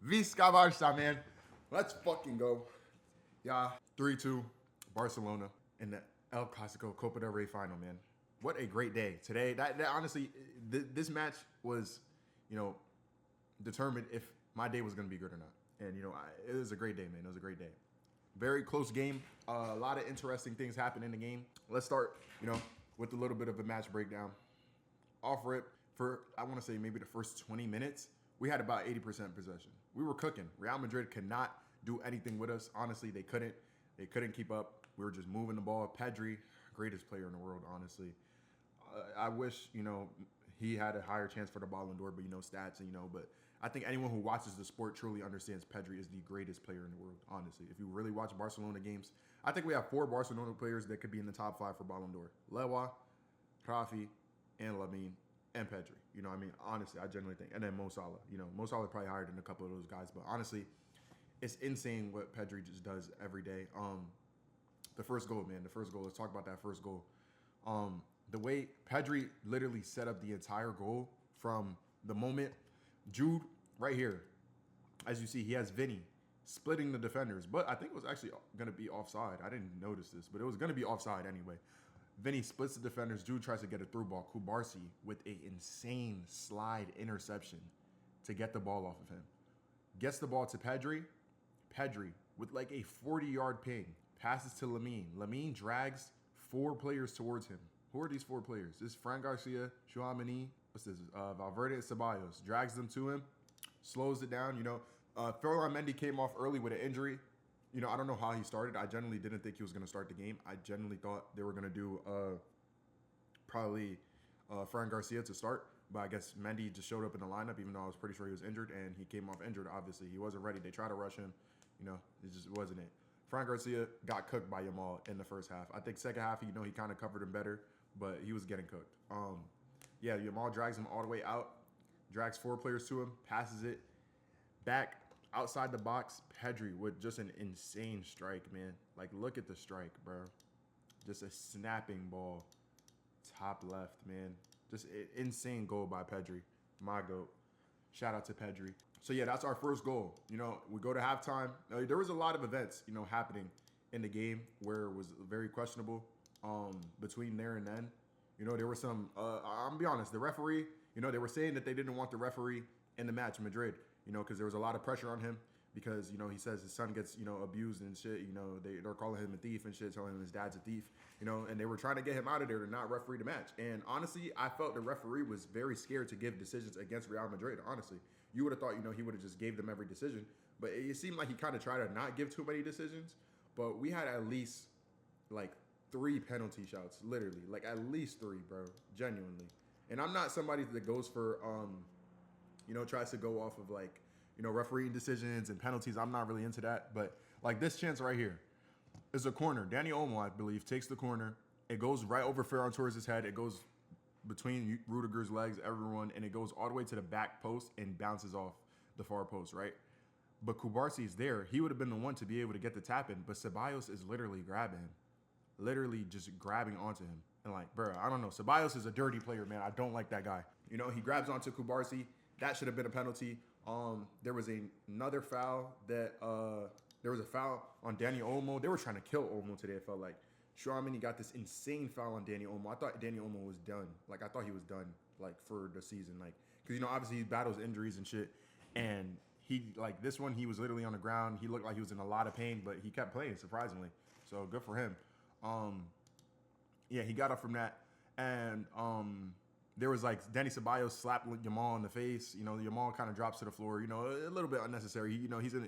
Visca Barca, man. Let's fucking go. Yeah, 3-2, Barcelona in the El Clasico Copa del Rey final, man. What a great day today. That honestly, this match was, determined if my day was going to be good or not. And, it was a great day, man. It was a great day. Very close game. A lot of interesting things happened in the game. Let's start, with a little bit of a match breakdown. Off rip for, I want to say maybe the first 20 minutes, we had about 80% possession. We were cooking. Real Madrid could not do anything with us. Honestly, they couldn't. They couldn't keep up. We were just moving the ball. Pedri, greatest player in the world, honestly. I wish, he had a higher chance for the Ballon d'Or, but, stats, but I think anyone who watches the sport truly understands Pedri is the greatest player in the world, honestly. If you really watch Barcelona games, I think we have 4 Barcelona players that could be in the top 5 for Ballon d'Or. Lewa, Rafi, and Lamine, and Pedri. You know what I mean? Honestly, I genuinely think. And then Mo Salah. Mo Salah probably higher than a couple of those guys. But honestly, it's insane what Pedri just does every day. The first goal, man. The first goal. Let's talk about that first goal. The way Pedri literally set up the entire goal from the moment Jude right here. As you see, he has Vinny splitting the defenders. But I think it was actually going to be offside. I didn't notice this, but it was going to be offside anyway. Vinny splits the defenders. Jude tries to get a through ball. Kubarsi with an insane slide interception to get the ball off of him. Gets the ball to Pedri. Pedri with like a 40-yard ping. Passes to Lamine. Lamine drags 4 players towards him. Who are these 4 players? This is Fran Garcia, Chouameni, what's this? Valverde and Ceballos. Drags them to him. Slows it down. Ferland Mendy came off early with an injury. I don't know how he started. I generally didn't think he was going to start the game. I generally thought they were going to do probably Fran Garcia to start. But I guess Mendy just showed up in the lineup, even though I was pretty sure he was injured. And he came off injured, obviously. He wasn't ready. They tried to rush him. It just wasn't it. Fran Garcia got cooked by Yamal in the first half. I think second half, he kind of covered him better. But he was getting cooked. Yamal drags him all the way out. Drags 4 players to him. Passes it back. Outside the box, Pedri with just an insane strike, man. Like, look at the strike, bro. Just a snapping ball. Top left, man. Just an insane goal by Pedri. My goat. Shout out to Pedri. So, yeah, that's our first goal. We go to halftime. There was a lot of events, happening in the game where it was very questionable between there and then. There were some, I'm going to be honest, the referee, they were saying that they didn't want the referee in the match, Madrid. Because there was a lot of pressure on him because, he says his son gets, abused and shit. They're calling him a thief and shit, telling him his dad's a thief, and they were trying to get him out of there to not referee the match. And honestly, I felt the referee was very scared to give decisions against Real Madrid, honestly. You would have thought, he would have just gave them every decision. But it seemed like he kind of tried to not give too many decisions. But we had at least, 3 penalty shots, literally. At least 3, bro, genuinely. And I'm not somebody that goes for, tries to go off of refereeing decisions and penalties. I'm not really into that. But this chance right here is a corner. Dani Olmo, I believe, takes the corner. It goes right over Ferran Torres' head. It goes between Rudiger's legs, everyone, and it goes all the way to the back post and bounces off the far post, right? But Kubarsi is there. He would have been the one to be able to get the tap in, but Ceballos is literally grabbing him. Literally just grabbing onto him. And bro, I don't know. Ceballos is a dirty player, man. I don't like that guy. He grabs onto Kubarsi. That should have been a penalty. There was another foul that there was a foul on Dani Olmo. They were trying to kill Olmo today, it felt like. Chouameni got this insane foul on Dani Olmo. I thought Dani Olmo was done. I thought he was done, for the season. Because, obviously he battles injuries and shit. And he, this one, he was literally on the ground. He looked like he was in a lot of pain, but he kept playing, surprisingly. So, good for him. He got up from that. And there was Danny Ceballos slapped Yamal in the face. Yamal kind of drops to the floor. A little bit unnecessary.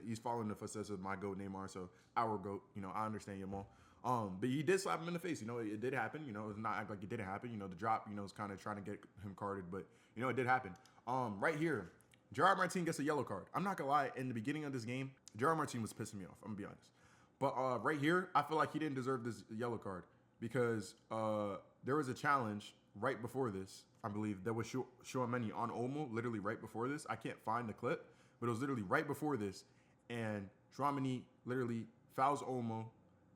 He's following the footsteps of my GOAT Neymar, so our GOAT. I understand Yamal. But he did slap him in the face. It did happen. It's not act like it didn't happen. The drop, is kind of trying to get him carded, but it did happen. Right here, Gerard Martin gets a yellow card. I'm not gonna lie. In the beginning of this game, Gerard Martin was pissing me off. I'm gonna be honest. But right here, I feel like he didn't deserve this yellow card because there was a challenge right before this. I believe there was Chouameni on Olmo, literally right before this. I can't find the clip, but it was literally right before this. And Chouameni literally fouls Olmo,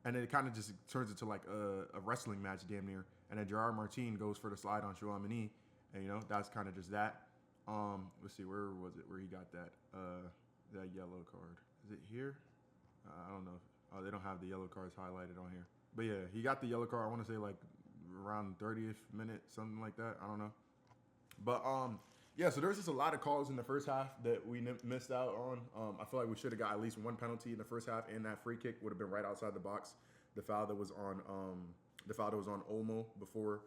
and then it kind of just turns into a wrestling match damn near. And then Gerard Martin goes for the slide on Chouameni, and that's kind of just that. Let's see, where was it? Where he got that? that yellow card. Is it here? I don't know. Oh, they don't have the yellow cards highlighted on here. But yeah, he got the yellow card. I want to say like around 30th minute, something like that. I don't know. But yeah. So there was just a lot of calls in the first half that we missed out on. I feel like we should have got at least one penalty in the first half, and that free kick would have been right outside the box. The foul that was on Olmo before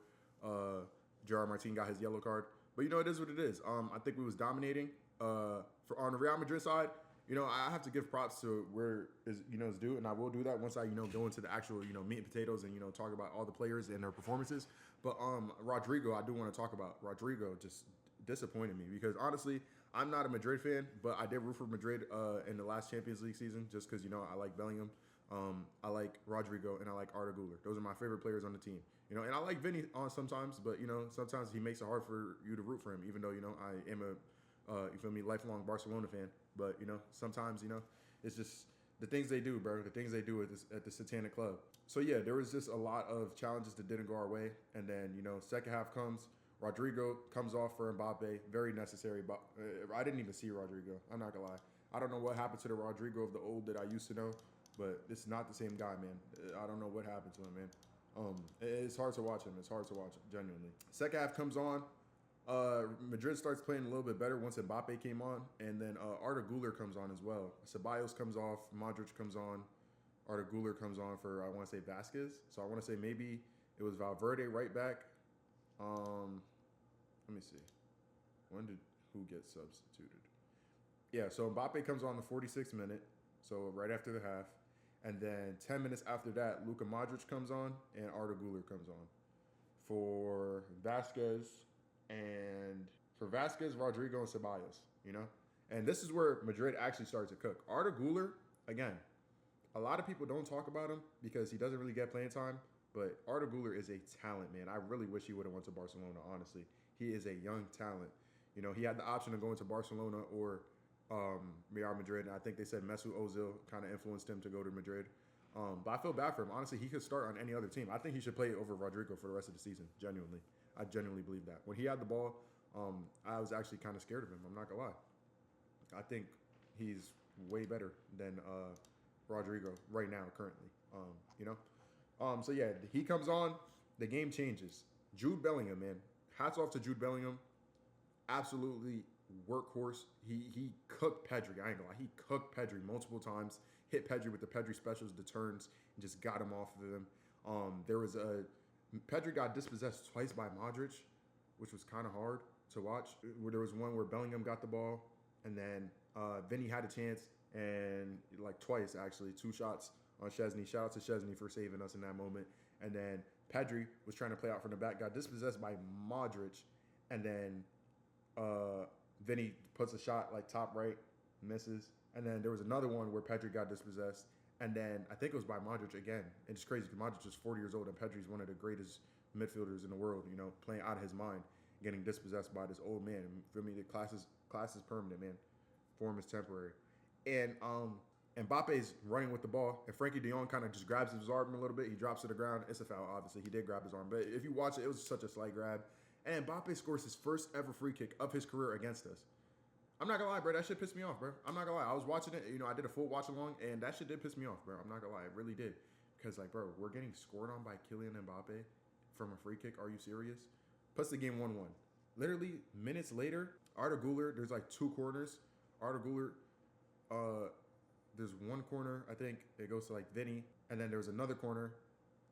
Gerard Martin got his yellow card. But you know, it is what it is. I think we was dominating. On the Real Madrid side, you know, I have to give props to where is due, and I will do that once I go into the actual meat and potatoes and talk about all the players and their performances. But Rodrigo, I do want to talk about. Rodrigo just disappointed me because honestly, I'm not a Madrid fan, but I did root for Madrid in the last Champions League season just because I like Bellingham, I like Rodrigo, and I like Arda Güler. Those are my favorite players on the team. And I like Vinny sometimes, but sometimes he makes it hard for you to root for him, even though I am a you feel me, lifelong Barcelona fan. But sometimes it's just the things they do, bro. The things they do at the Satanic Club. So yeah, there was just a lot of challenges that didn't go our way, and then second half comes. Rodrigo comes off for Mbappe, very necessary. But I didn't even see Rodrigo. I'm not gonna lie. I don't know what happened to the Rodrigo of the old that I used to know, but it's not the same guy, man. I don't know what happened to him, man. It's hard to watch him. It's hard to watch him, genuinely. Second half comes on. Madrid starts playing a little bit better once Mbappe came on, and then Arda Güler comes on as well. Ceballos comes off, Modric comes on, Arda Güler comes on for, I want to say, Vasquez. So I want to say maybe it was Valverde right back. Let me see. When did who get substituted? Yeah, so Mbappe comes on the 46th minute, so right after the half. And then 10 minutes after that, Luka Modric comes on and Arda Güler comes on. For Vasquez, Rodrigo, and Ceballos, And this is where Madrid actually started to cook. Arda Güler, again, a lot of people don't talk about him because he doesn't really get playing time, but Arda Güler is a talent, man. I really wish he would have went to Barcelona, honestly. He is a young talent. He had the option of going to Barcelona or Real Madrid, and I think they said Mesut Ozil kind of influenced him to go to Madrid. But I feel bad for him. Honestly, he could start on any other team. I think he should play over Rodrigo for the rest of the season, genuinely. I genuinely believe that. When he had the ball, I was actually kind of scared of him. I'm not going to lie. I think he's way better than Rodrigo right now, currently. So, yeah, he comes on. The game changes. Jude Bellingham, man. Hats off to Jude Bellingham. Absolutely workhorse. He cooked Pedri. I ain't gonna lie. He cooked Pedri multiple times. Hit Pedri with the Pedri specials, the turns, and just got him off of them. Pedri got dispossessed twice by Modric, which was kind of hard to watch. There was one where Bellingham got the ball, and then Vinny had a chance, and like twice actually, 2 shots on Szczesny. Shout out to Szczesny for saving us in that moment. And then Pedri was trying to play out from the back, got dispossessed by Modric, and then Vinny puts a shot like top right, misses. And then there was another one where Pedri got dispossessed, and then I think it was by Modric again. And it's crazy because Modric is 40 years old, and Pedri's one of the greatest midfielders in the world, playing out of his mind, getting dispossessed by this old man. For me, the class is permanent, man. Form is temporary. And Mbappe's running with the ball, and Frankie de Jong kind of just grabs his arm a little bit. He drops to the ground. It's a foul, obviously. He did grab his arm. But if you watch it, it was such a slight grab. And Mbappe scores his first ever free kick of his career against us. I'm not going to lie, bro. That shit pissed me off, bro. I'm not going to lie. I was watching it. I did a full watch along, and that shit did piss me off, bro. I'm not going to lie. It really did. Because, bro, we're getting scored on by Kylian Mbappe from a free kick. Are you serious? Puts the game 1-1. Literally, minutes later, Arda Güler, there's 2 corners. Arda Güler, there's one corner, I think, it goes to Vinny, and then there's another corner,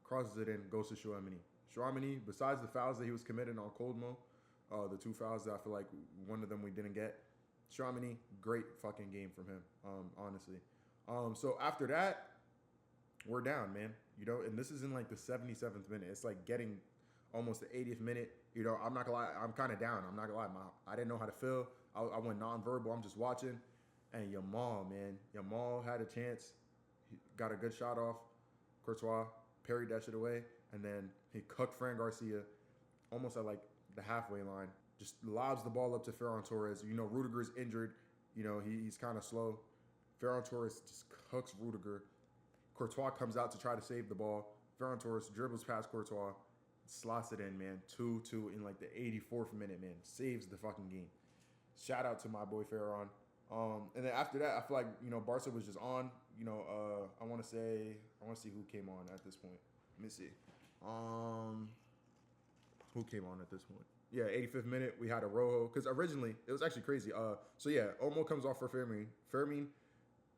crosses it in, goes to Chouameni. Chouameni, besides the fouls that he was committing on Coldmo, the 2 fouls that I feel like one of them we didn't get, Chouameni, great fucking game from him, honestly. So after that, we're down, man. And this is in the 77th minute. It's getting almost the 80th minute. I'm not gonna lie, I'm kind of down. I'm not gonna lie, I didn't know how to feel. I went nonverbal. I'm just watching. And Yamal, man. Yamal had a chance. He got a good shot off. Courtois parried that shit away. And then he cooked Fran Garcia almost at the halfway line. Just lobs the ball up to Ferran Torres. Rudiger's injured. He's kind of slow. Ferran Torres just cooks Rudiger. Courtois comes out to try to save the ball. Ferran Torres dribbles past Courtois. Slots it in, man. 2-2 in the 84th minute, man. Saves the fucking game. Shout out to my boy Ferran. And then after that, I feel like Barca was just on. I want to see who came on at this point. Let me see. Who came on at this point? Yeah, 85th minute, we had a Rojo. Because originally, it was actually crazy. So yeah, Olmo comes off for Fermin. Fermin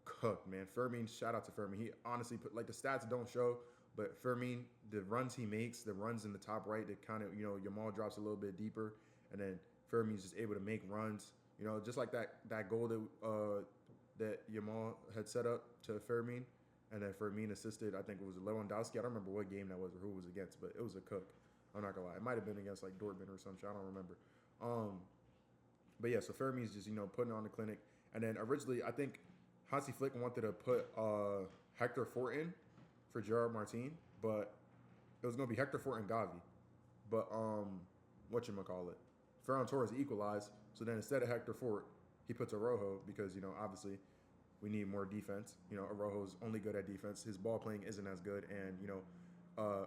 cooked, man. Fermin, shout out to Fermin. He honestly put, like, the stats don't show, but Fermin, the runs he makes, the runs in the top right, that kind of, Yamal drops a little bit deeper, and then Fermin's just able to make runs. Just like that goal that Yamal had set up to Fermin, and then Fermin assisted. I think it was Lewandowski. I don't remember what game that was or who it was against, but it was a cook. I'm not gonna lie. It might have been against like Dortmund or some shit. I don't remember. But yeah, so Fermi's just putting on the clinic, and then originally I think Hansi Flick wanted to put Hector Fort in for Gerard Martin, but it was gonna be Hector Fort and Gavi. But whatchamacallit, Ferran Torres equalized, so then instead of Hector Fort, he puts Araujo because obviously we need more defense. Araujo's only good at defense. His ball playing isn't as good, and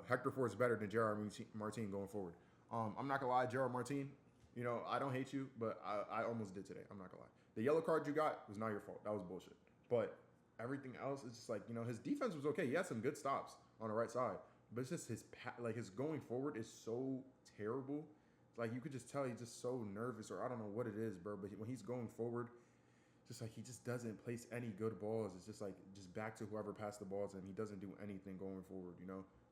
Hector Fort is better than Gerard Martin going forward. I'm not gonna lie, Gerard Martin, I don't hate you, but I almost did today. I'm not gonna lie. The yellow card you got was not your fault. That was bullshit. But everything else is just like, his defense was okay. He had some good stops on the right side, but it's just his going forward is so terrible. Like, you could just tell he's just so nervous, or I don't know what it is, bro. But when he's going forward, just like he just doesn't place any good balls. It's just like back to whoever passed the balls, and he doesn't do anything going forward.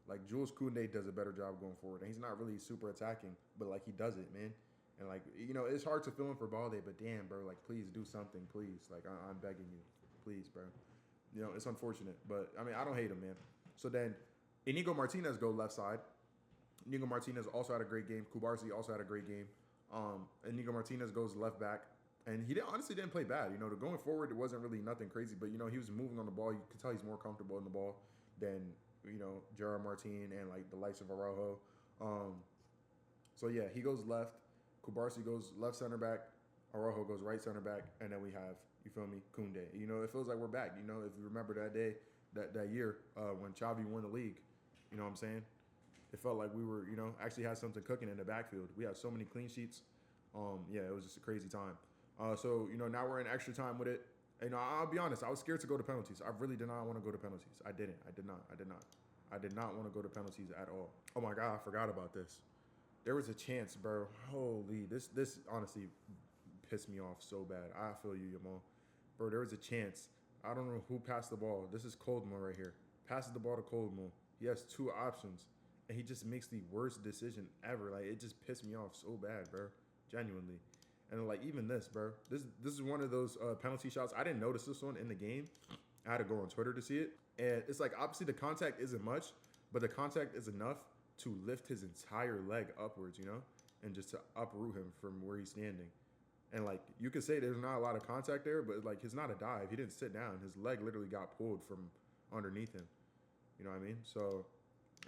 Like Jules Koundé does a better job going forward, and he's not really super attacking, but like he does it, man. And like it's hard to fill in for Balde, but damn, bro, like please do something, please. Like I'm begging you, please, bro. It's unfortunate, but I mean I don't hate him, man. So then Inigo Martinez go left side. Inigo Martinez also had a great game. Kubarsi also had a great game. Inigo Martinez goes left back, and he honestly didn't play bad. The going forward, it wasn't really nothing crazy, but he was moving on the ball. You could tell he's more comfortable in the ball than Gerard Martin and like the likes of Araujo. So yeah, he goes left. Kubarsi goes left center back. Araujo goes right center back, and then we have, you feel me, Koundé. It feels like we're back. If you remember that day, that year when Xavi won the league, you know what I'm saying? It felt like we were, actually had something cooking in the backfield. We had so many clean sheets. Yeah, it was just a crazy time. So now we're in extra time with it. I'll be honest. I was scared to go to penalties. I really did not want to go to penalties. I didn't. I did not want to go to penalties at all. Oh my God, I forgot about this. There was a chance, bro. Holy, this honestly pissed me off so bad. I feel you, Yamal. Bro, there was a chance. I don't know who passed the ball. This is Coldmo right here. Passes the ball to Coldmo. He has two options, and he just makes the worst decision ever. Like, it just pissed me off so bad, bro. Genuinely. And like even this, bro. This is one of those penalty shots. I didn't notice this one in the game. I had to go on Twitter to see it. And it's like, obviously the contact isn't much, but the contact is enough to lift his entire leg upwards, and just to uproot him from where he's standing. And like, you could say there's not a lot of contact there, but like, it's not a dive. He didn't sit down. His leg literally got pulled from underneath him. You know what I mean? So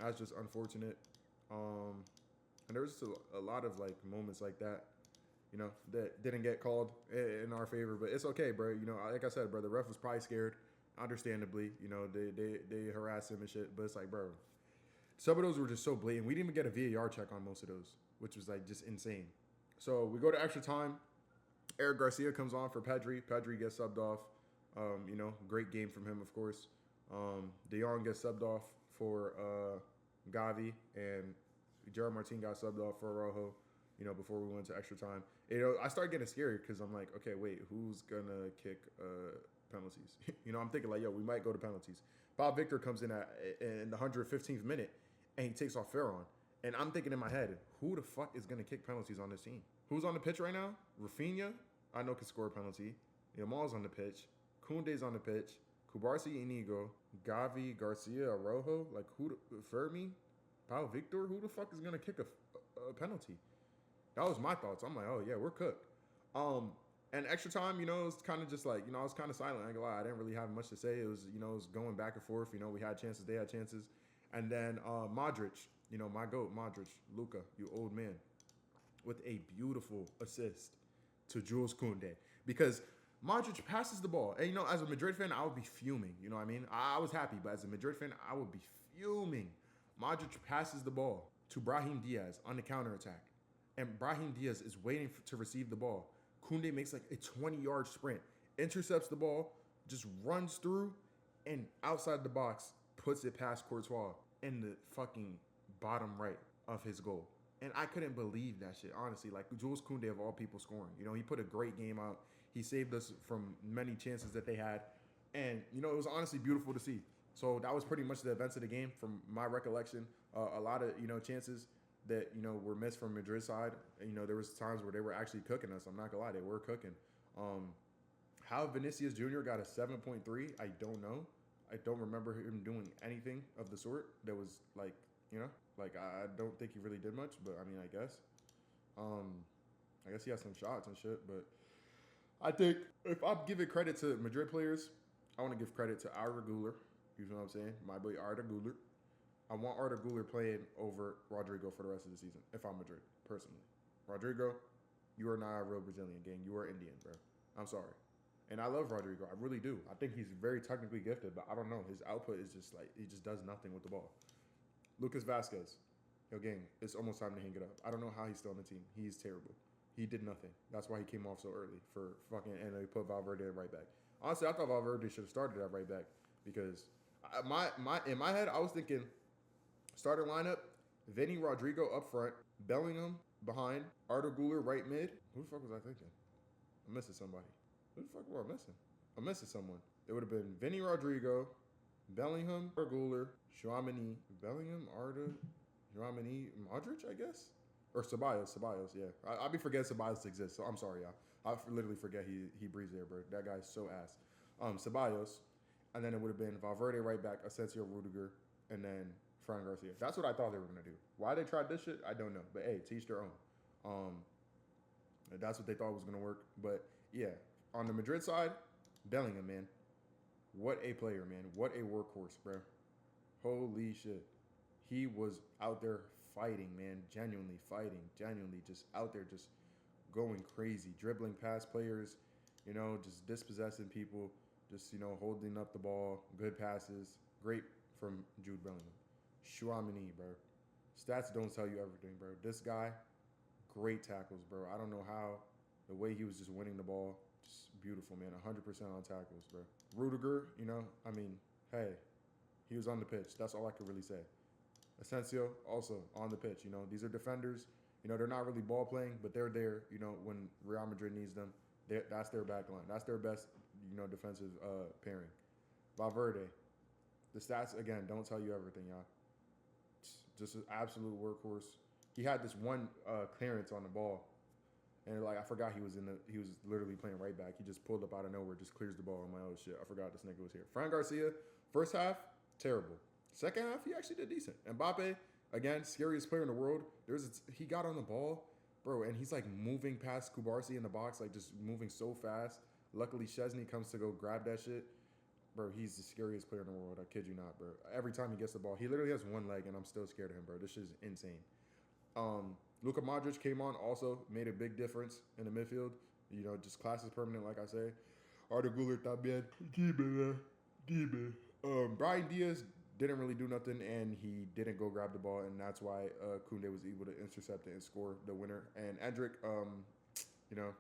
that's just unfortunate. And there was just a lot of like moments like that, that didn't get called in our favor, but it's okay, bro. Like I said, bro, the ref was probably scared, understandably. They harassed him and shit, but it's like, bro, some of those were just so blatant. We didn't even get a VAR check on most of those, which was like just insane. So we go to extra time. Eric Garcia comes on for Pedri. Pedri gets subbed off. Great game from him, of course. De Jong gets subbed off for Gavi, and Gerard Martin got subbed off for Araujo, before we went to extra time. I started getting scared because I'm like, okay, wait, who's going to kick penalties? I'm thinking like, yo, we might go to penalties. Bob Victor comes in in the 115th minute, and he takes off Ferron. And I'm thinking in my head, who the fuck is going to kick penalties on this team? Who's on the pitch right now? Rafinha, I know, can score a penalty. Yamal's on the pitch. Koundé's on the pitch. Kubarsi, Inigo, Gavi, Garcia, Araujo. Like, Fermi, Pau Victor? Who the fuck is going to kick a penalty? That was my thoughts. I'm like, oh, yeah, we're cooked. And extra time, it was kind of just like, I was kind of silent. I ain't gonna lie. I didn't really have much to say. It was, it was going back and forth. We had chances. They had chances. And then Modric, my GOAT, Modric, Luka, you old man, with a beautiful assist to Jules Koundé. Because Modric passes the ball. And, as a Madrid fan, I would be fuming. You know what I mean? I was happy. But as a Madrid fan, I would be fuming. Modric passes the ball to Brahim Diaz on the counterattack. And Brahim Diaz is waiting to receive the ball. Koundé makes like a 20-yard sprint. intercepts the ball, just runs through, and outside the box puts it past Courtois in the fucking bottom right of his goal. And I couldn't believe that shit, honestly. Like, Jules Koundé, of all people, scoring. You know, he put a great game out. He saved us from many chances that they had. And, you know, it was honestly beautiful to see. So that was pretty much the events of the game from my recollection. A lot of, you know, chances that, you know, were missed from Madrid's side. And, you know, there was times where they were actually cooking us. I'm not going to lie. They were cooking. How Vinicius Jr. got a 7.3, I don't know. I don't remember him doing anything of the sort that was, like, you know, like, I don't think he really did much, but I mean, I guess he has some shots and shit, but I think if I'm giving credit to Madrid players, I want to give credit to Arda Güler. You know what I'm saying? My boy Arda Güler. I want Arda Güler playing over Rodrigo for the rest of the season, if I'm Madrid, personally. Rodrigo, you are not a real Brazilian, gang. You are Indian, bro. I'm sorry. And I love Rodrigo. I really do. I think he's very technically gifted, but I don't know. His output is just like, he just does nothing with the ball. Lucas Vasquez. Yo, gang, it's almost time to hang it up. I don't know how he's still on the team. He's terrible. He did nothing. That's why he came off so early for fucking, and they put Valverde at right back. Honestly, I thought Valverde should have started at right back because in my head, I was thinking starter lineup, Vinny Rodrigo up front, Bellingham behind, Arda Güler right mid. Who the fuck was I thinking? I'm missing somebody. Who the fuck was I missing? I'm missing someone. It would have been Vinny Rodrigo, Bellingham, Arda Güler, Tchouaméni, Bellingham, Arda, Tchouaméni, Modric, I guess? Or Ceballos, yeah. I be forgetting Ceballos exists, so I'm sorry, y'all. I literally forget he breathes there, bro. That guy's so ass. Ceballos, and then it would have been Valverde right back, Asensio, Rudiger, and then Fran Garcia. That's what I thought they were going to do. Why they tried this shit, I don't know. But, hey, to each their own. That's what they thought was going to work. But, yeah, on the Madrid side, Bellingham, man. What a player, man. What a workhorse, bro. Holy shit. He was out there fighting, man. Genuinely fighting. Genuinely just out there just going crazy. Dribbling past players, you know, just dispossessing people. Just, you know, holding up the ball. Good passes. Great from Jude Bellingham. Tchouaméni, bro. Stats don't tell you everything, bro. This guy, great tackles, bro. I don't know how. The way he was just winning the ball, just beautiful, man. 100% on tackles, bro. Rudiger, you know, I mean, hey, he was on the pitch. That's all I could really say. Asensio, also on the pitch. You know, these are defenders. You know, they're not really ball playing, but they're there, you know, when Real Madrid needs them. That's their back line. That's their best, you know, defensive pairing. Valverde, the stats, again, don't tell you everything, y'all. Just an absolute workhorse. He had this one clearance on the ball. And, like, I forgot he was literally playing right back. He just pulled up out of nowhere, just clears the ball. I'm like, oh, shit, I forgot this nigga was here. Fran Garcia, first half, terrible. Second half, he actually did decent. Mbappe, again, scariest player in the world. He got on the ball, bro, and he's, like, moving past Kubarsi in the box, like, just moving so fast. Luckily, Szczesny comes to go grab that shit. Bro, he's the scariest player in the world. I kid you not, bro. Every time he gets the ball, he literally has one leg, and I'm still scared of him, bro. This shit is insane. Luka Modric came on, also made a big difference in the midfield. You know, just class is permanent, like I say. Arda Güler también. Dime. Brahim Diaz didn't really do nothing, and he didn't go grab the ball, and that's why Koundé was able to intercept it and score the winner. And Endrick, you know,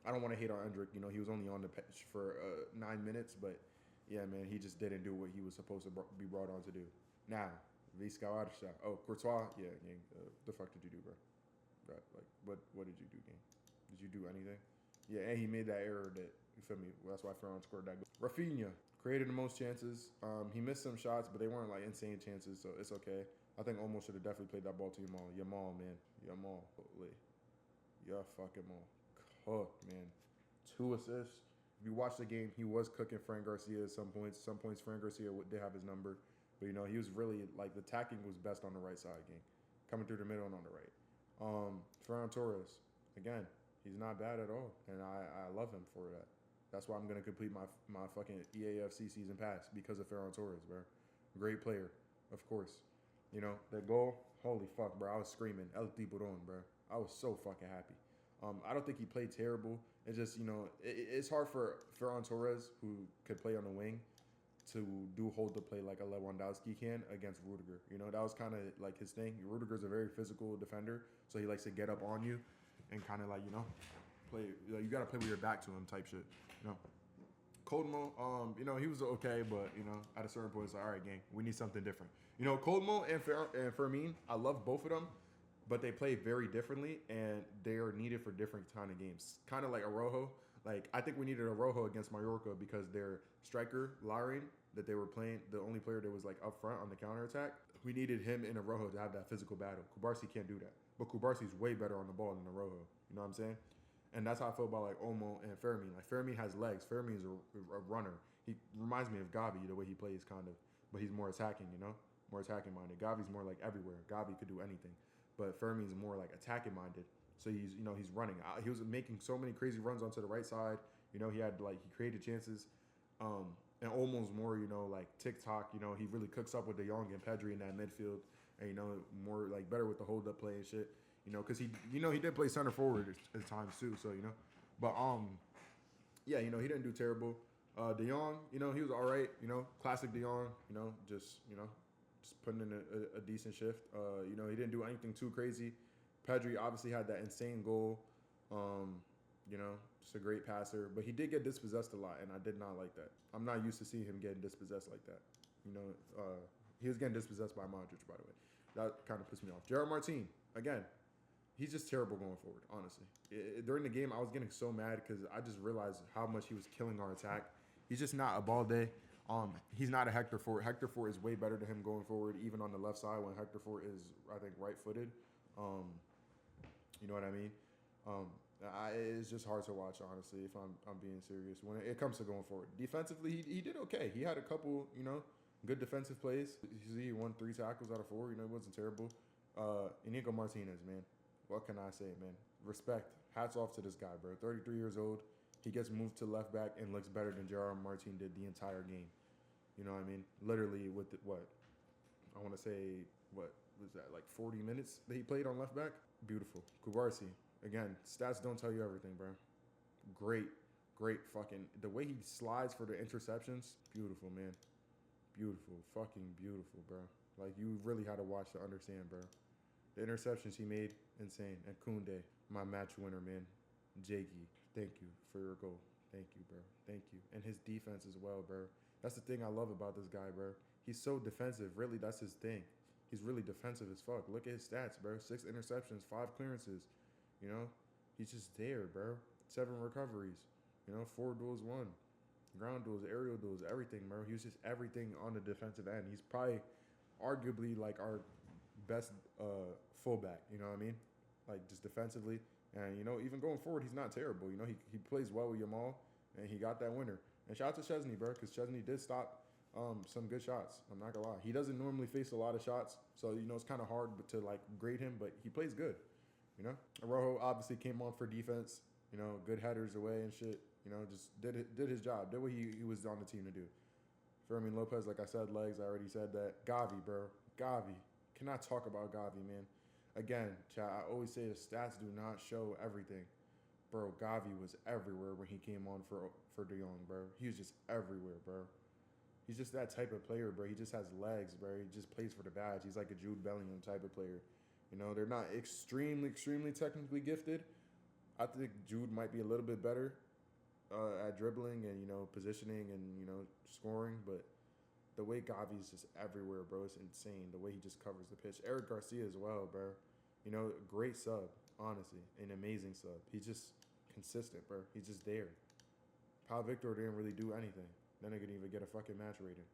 I don't want to hate on Endrick. You know, he was only on the pitch for 9 minutes, but yeah, man, he just didn't do what he was supposed to be brought on to do. Now, Visca. Oh, Courtois. Yeah, gang. The fuck did you do, bro? Like, what did you do, gang? Did you do anything? Yeah, and he made that error that, you feel me? That's why Ferran scored that goal. Rafinha created the most chances. He missed some shots, but they weren't like insane chances, so it's okay. I think Olmo should have definitely played that ball to Yamal. Yamal, man. Yamal. Holy. You're fucking Yamal. Cooked, man. 2 assists. If you watch the game, he was cooking Fran Garcia at some points. Some points, Fran Garcia did have his number. But, you know, he was really, like, the attacking was best on the right side, gang. Coming through the middle and on the right. Ferran Torres, again, he's not bad at all. And I love him for that. That's why I'm going to complete my fucking EAFC season pass because of Ferran Torres, bro. Great player, of course. You know, that goal, holy fuck, bro. I was screaming, El Tiburon, bro. I was so fucking happy. I don't think he played terrible. It's just, you know, it's hard for Ferran Torres, who could play on the wing, to hold the play like a Lewandowski can against Rudiger. You know, that was kind of like his thing. Rudiger's a very physical defender, so he likes to get up on you and kind of like, you know, play. You got to play with your back to him type shit, you know. Coldmo, he was okay, but at a certain point, it's like, all right, gang, we need something different. Coldmo and Fermin, I love both of them, but they play very differently, and they are needed for different kind of games. Kind of like Araujo. Like, I think we needed Araujo against Mallorca because their striker, Larin, that they were playing, the only player that was like up front on the counterattack, we needed him and Araujo to have that physical battle. Kubarsi can't do that. But Kubarsi's way better on the ball than Araujo. You know what I'm saying? And that's how I feel about like Olmo and Fermin. Like Fermin has legs. Fermin is a runner. He reminds me of Gavi, the way he plays kind of, but he's more attacking, more attacking minded. Gavi's more like everywhere. Gavi could do anything, but Fermin's more like attacking minded. So he's running. He was making so many crazy runs onto the right side. He had he created chances. And Olmo's more, like TikTok. He really cooks up with De Jong and Pedri in that midfield, and more like better with the hold up play and shit. Because he did play center forward at times too. So but yeah, he didn't do terrible. De Jong, he was all right. Classic De Jong. Just putting in a decent shift. He didn't do anything too crazy. Pedri obviously had that insane goal. Just a great passer, but he did get dispossessed a lot, and I did not like that. I'm not used to seeing him getting dispossessed like that. He was getting dispossessed by Modric, by the way. That kind of pissed me off. Gerard Martin, again, he's just terrible going forward, honestly. During the game, I was getting so mad because I just realized how much he was killing our attack. He's just not a Balde. He's not a Hector Fort. Hector Fort is way better than him going forward, even on the left side when Hector Fort is, I think, right-footed. You know what I mean? It's just hard to watch, honestly, if I'm being serious. When it comes to going forward. Defensively, he did okay. He had a couple, good defensive plays. He won 3 tackles out of 4. It wasn't terrible. Inigo Martinez, man. What can I say, man? Respect. Hats off to this guy, bro. 33 years old. He gets moved to left back and looks better than Gerard Martin did the entire game. You know what I mean? Literally with I want to say, what was that, like 40 minutes that he played on left back? Beautiful. Kubarsi. Again, stats don't tell you everything, bro. Great fucking... The way he slides for the interceptions, beautiful, man. Beautiful. Fucking beautiful, bro. Like, you really had to watch to understand, bro. The interceptions he made, insane. And Koundé, my match winner, man. Jakey, thank you for your goal. Thank you, bro. Thank you. And his defense as well, bro. That's the thing I love about this guy, bro. He's so defensive. Really, that's his thing. He's really defensive as fuck. Look at his stats, bro. 6 interceptions, 5 clearances. He's just there, bro. 7 recoveries. 4 duels won. Ground duels, aerial duels, everything, bro. He was just everything on the defensive end. He's probably arguably like our best fullback, you know what I mean? Like just defensively. And, even going forward, he's not terrible. He plays well with Yamal, and he got that winner. And shout out to Chesney, bro, because Chesney did stop some good shots. I'm not going to lie. He doesn't normally face a lot of shots, so, it's kind of hard to, like, grade him, but he plays good, Araujo obviously came on for defense, good headers away and shit, just did his job, did what he was on the team to do. Fermin Lopez, like I said, legs, I already said that. Gavi, bro. Gavi. Cannot talk about Gavi, man. Again, chat, I always say the stats do not show everything. Bro, Gavi was everywhere when he came on for De Jong, bro. He was just everywhere, bro. He's just that type of player, bro. He just has legs, bro. He just plays for the badge. He's like a Jude Bellingham type of player. They're not extremely technically gifted. I think Jude might be a little bit better at dribbling and, positioning and, scoring. But the way Gavi's just everywhere, bro, it's insane. The way he just covers the pitch. Eric Garcia as well, bro. Great sub, honestly. An amazing sub. He's just consistent, bro. He's just there. Pau Victor didn't really do anything. Then they could even get a fucking match rating.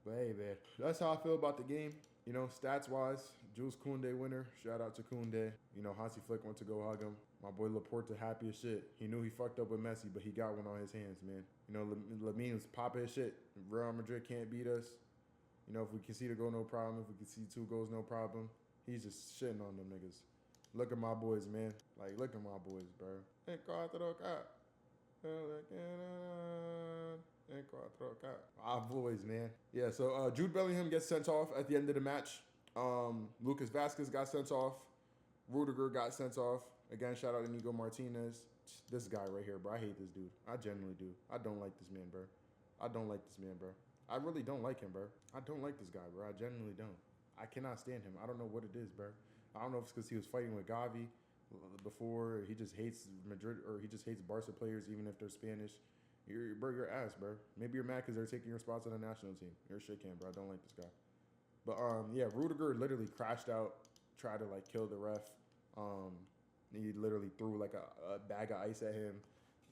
But hey, man, that's how I feel about the game. Stats-wise, Jules Koundé winner. Shout out to Koundé. Hansi Flick went to go hug him. My boy Laporte happy as shit. He knew he fucked up with Messi, but he got one on his hands, man. Lamine was popping his shit. Real Madrid can't beat us. If we concede a goal, no problem. If we concede 2 goals, no problem. He's just shitting on them niggas. Look at my boys, man. Like, look at my boys, bro. Our boys, man. Yeah, so Jude Bellingham gets sent off at the end of the match. Lucas Vasquez got sent off. Rudiger got sent off. Again, shout out to Inigo Martinez. This guy right here, bro. I hate this dude. I genuinely do. I don't like this man, bro. I really don't like him, bro. I don't like this guy, bro. I genuinely don't. I cannot stand him. I don't know what it is, bro. I don't know if it's because he was fighting with Gavi before. He just hates Madrid, or he just hates Barca players, even if they're Spanish. You're ass, bro. Maybe you're mad because they're taking your spots on the national team. You're a shit can, bro. I don't like this guy. But yeah, Rudiger literally crashed out, tried to like kill the ref. He literally threw like a bag of ice at him.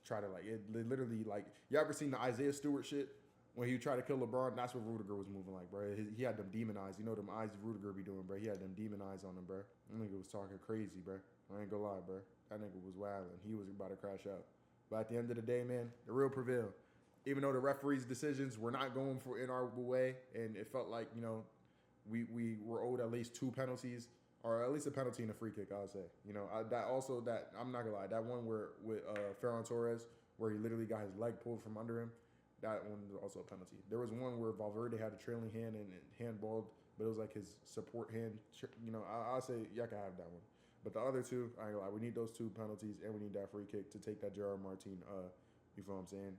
Try to like it literally like you ever seen the Isaiah Stewart shit when he tried to kill LeBron? That's what Rudiger was moving like, bro. He had them demon eyes. You know them eyes Rudiger be doing, bro. He had them demon eyes on him, bro. That nigga was talking crazy, bro. I ain't gonna lie, bro. That nigga was wilding. He was about to crash out. But at the end of the day, man, the real prevailed. Even though the referees' decisions were not going for in our way, and it felt like, you know, we were owed at least 2 penalties, or at least a penalty and a free kick, I would say. You know, that I'm not gonna lie, that one where with Ferran Torres, where he literally got his leg pulled from under him, that one was also a penalty. There was one where Valverde had a trailing hand and handballed, but it was like his support hand. You know, I'll say y'all can have that one. But the other two, I ain't gonna lie, we need those 2 penalties and we need that free kick to take that Gerard Martin, you feel what I'm saying,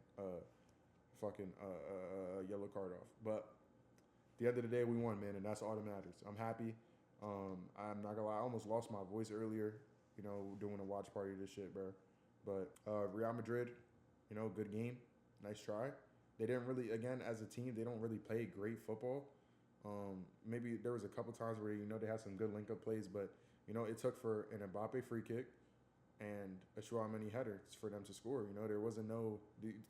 yellow card off. But at the end of the day, we won, man, and that's all that matters. I'm happy. I'm not gonna lie, I almost lost my voice earlier, you know, doing a watch party of this shit, bro. But Real Madrid, you know, good game, nice try. They didn't really, again, as a team, they don't really play great football. Maybe there was a couple times where, you know, they had some good link-up plays, but, you know, it took for an Mbappe free kick and a Chouameni header for them to score. You know, there wasn't no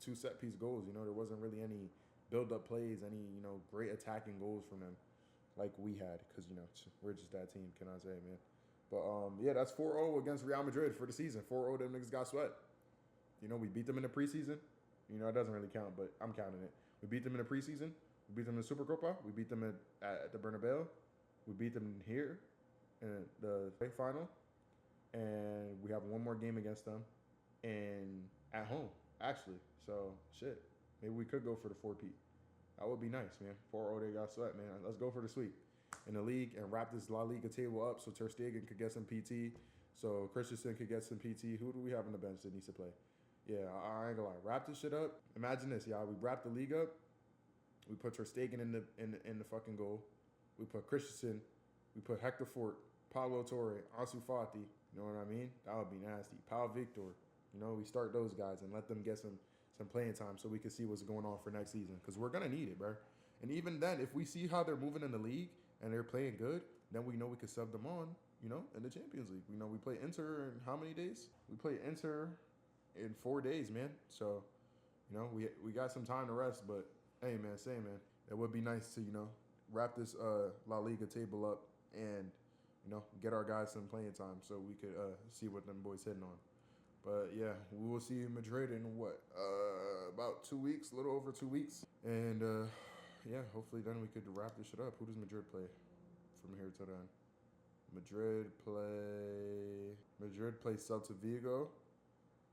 2 set-piece goals. You know, there wasn't really any build-up plays, any, you know, great attacking goals from them like we had because, you know, we're just that team, can I say, man. But, yeah, that's 4-0 against Real Madrid for the season. 4-0, them niggas got sweat. You know, we beat them in the preseason. You know, it doesn't really count, but I'm counting it. We beat them in the preseason. We beat them in the Super Copa. We beat them at the Bernabeu. We beat them here in the final. And we have one more game against them and at home, actually. So, shit. Maybe we could go for the 4-peat. That would be nice, man. 4-0, they got sweat, man. Let's go for the sweep in the league and wrap this La Liga table up so Ter Stegen could get some PT, so Christensen could get some PT. Who do we have on the bench that needs to play? Yeah, I ain't gonna lie. Wrap this shit up. Imagine this, y'all. We wrap the league up. We put Ter Stegen in the fucking goal. We put Christensen. We put Hector Fort, Pablo Torre, Ansu Fati. You know what I mean? That would be nasty. Pau Victor. You know, we start those guys and let them get some playing time so we can see what's going on for next season because we're gonna need it, bro. And even then, if we see how they're moving in the league and they're playing good, then we know we could sub them on, you know, in the Champions League. We know we play Inter in how many days? We play Inter in 4 days, man. So, you know, we got some time to rest, but hey, man, man, it would be nice to, you know, wrap this La Liga table up and, you know, get our guys some playing time so we could see what them boys hitting on. But yeah, we will see Madrid in what, about 2 weeks, a little over 2 weeks. And yeah, hopefully then we could wrap this shit up. Who does Madrid play from here to then? Madrid play Celta Vigo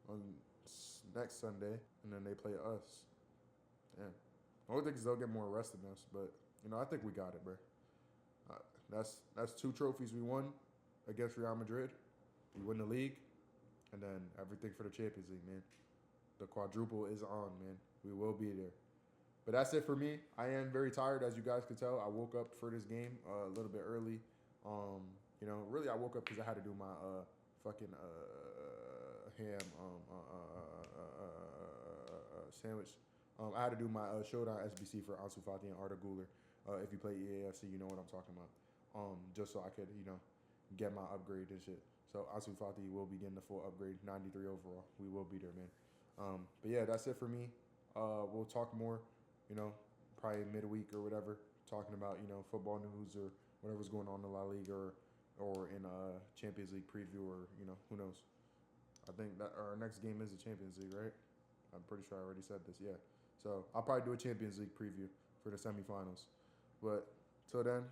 on next Sunday, and then they play us. Damn. I don't think they'll get more rest than us, but, you know, I think we got it, bro. That's 2 trophies we won against Real Madrid. We win the league, and then everything for the Champions League, man. The quadruple is on, man. We will be there. But that's it for me. I am very tired, as you guys can tell. I woke up for this game a little bit early. You know, really, I woke up because I had to do my fucking ham sandwich. I had to do my showdown SBC for Ansu Fati and Arda Güler. If you play EAFC, you know what I'm talking about. Just so I could, you know, get my upgrade and shit. So Ansu Fati will be getting the full upgrade, 93 overall. We will be there, man. But yeah, that's it for me. We'll talk more, you know, probably midweek or whatever, talking about, you know, football news or whatever's going on in La Liga or in Champions League preview or, you know, who knows. I think that our next game is the Champions League, right? I'm pretty sure I already said this, yeah. So I'll probably do a Champions League preview for the semifinals. But till then,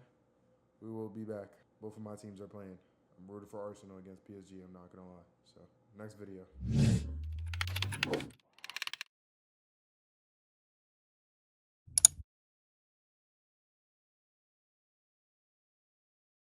we will be back. Both of my teams are playing. I'm rooting for Arsenal against PSG, I'm not going to lie. So next video.